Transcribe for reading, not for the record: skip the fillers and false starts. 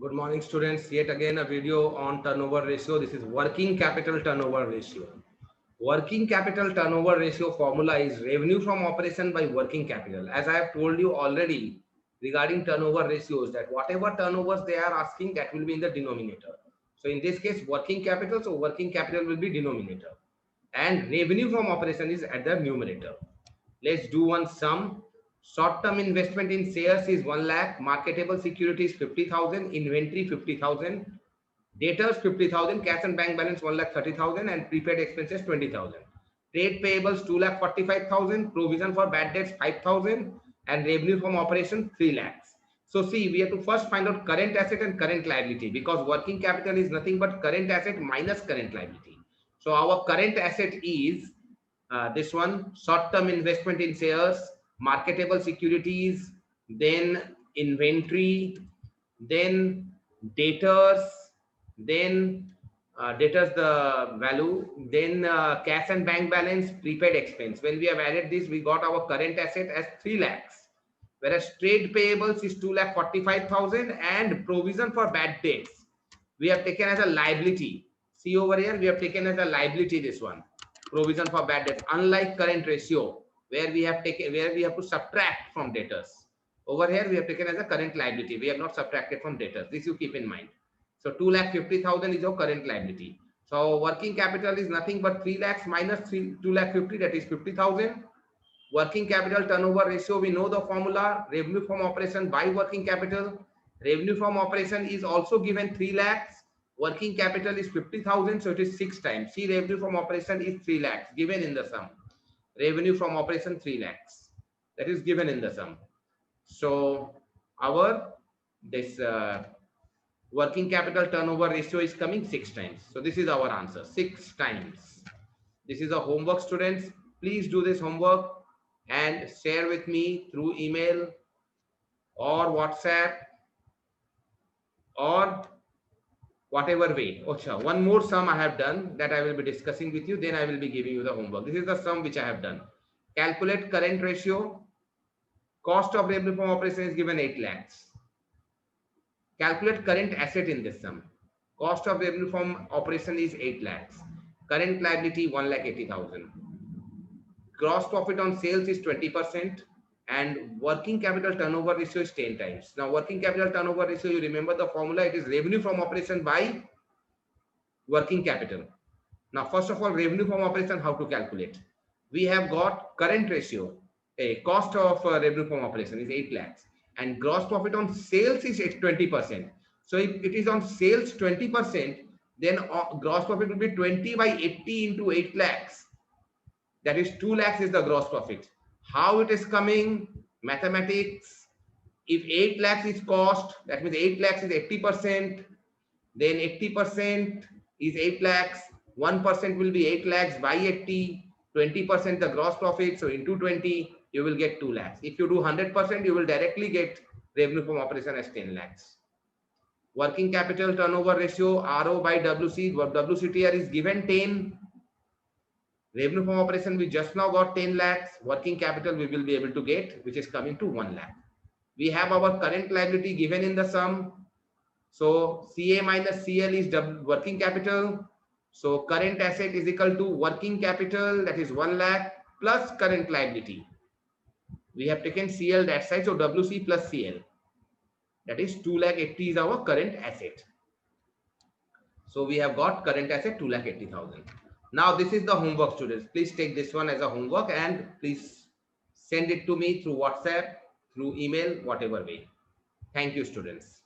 Good morning, students. Yet again, a video on turnover ratio. This is working capital turnover ratio. Working capital turnover ratio formula is revenue from operation by working capital. As I have told you already regarding turnover ratios, that whatever turnovers they are asking, that will be in the denominator. So in this case, working capital, so working capital will be denominator. And revenue from operation is at the numerator. Let's do one sum. Short-term investment in shares is 1 lakh, marketable securities 50,000, inventory 50,000, debtors 50,000, cash and bank balance 1 lakh 30,000, and prepaid expenses 20,000. Trade payables 2 lakh 45,000, provision for bad debts 5,000, and revenue from operation 3 lakhs. So see, we have to first find out current asset and current liability, because working capital is nothing but current asset minus current liability. So our current asset is this one, short-term investment in shares, marketable securities, then inventory, then debtors, then debtors the value, then cash and bank balance, prepaid expense. When we have added this, we got our current asset as 3 lakhs, whereas trade payables is 2 lakh 45,000, and provision for bad debts we have taken as a liability. See over here, we have taken as a liability this one, provision for bad debts, unlike current ratio where we have to subtract from debtors. Over here we have taken as a current liability, we have not subtracted from debtors. This you keep in mind. So 2,50,000 is our current liability. So our working capital is nothing but 3 lakhs minus 2,50,000, that is 50,000. Working capital turnover ratio, we know the formula, revenue from operation by working capital. Revenue from operation is also given 3 lakhs. Working capital is 50,000, so it is 6 times. See, revenue from operation is 3 lakhs given in the sum. Revenue from operation 3 lakhs. That is given in the sum. So our this working capital turnover ratio is coming 6 times. So this is our answer, 6 times. This is a homework, students. Please do this homework and share with me through email or WhatsApp or whatever way. Okay, one more sum I have done that I will be discussing with you, then I will be giving you the homework. This is the sum which I have done. Calculate current ratio. Cost of revenue from operation is given 8 lakhs. Calculate current asset in this sum. Cost of revenue from operation is 8 lakhs. Current liability 1,80,000. Gross profit on sales is 20%, and working capital turnover ratio is 10 times. Now working capital turnover ratio, you remember the formula, it is revenue from operation by working capital. Now first of all, revenue from operation, how to calculate? We have got current ratio, a cost of revenue from operation is 8 lakhs, and gross profit on sales is 20%. So if it is on sales 20%, then gross profit will be 20 by 80 into 8 lakhs. That is 2 lakhs is the gross profit. How it is coming? Mathematics. If 8 lakhs is cost, that means 8 lakhs is 80%. Then 80% is 8 lakhs. 1% will be 8 lakhs by 80. 20% the gross profit. So into 20, you will get 2 lakhs. If you do 100%, you will directly get revenue from operation as 10 lakhs. Working capital turnover ratio, RO by WC. WCTR is given 10. Revenue from operation, we just now got 10 lakhs. Working capital, we will be able to get, which is coming to 1 lakh. We have our current liability given in the sum. So CA minus CL is working capital. So current asset is equal to working capital, that is 1 lakh plus current liability. We have taken CL that side, so WC plus CL. That is 2,80,000 is our current asset. So we have got current asset 2,80,000. Now this is the homework, students. Please take this one as a homework and please send it to me through WhatsApp, through email, whatever way. Thank you, students.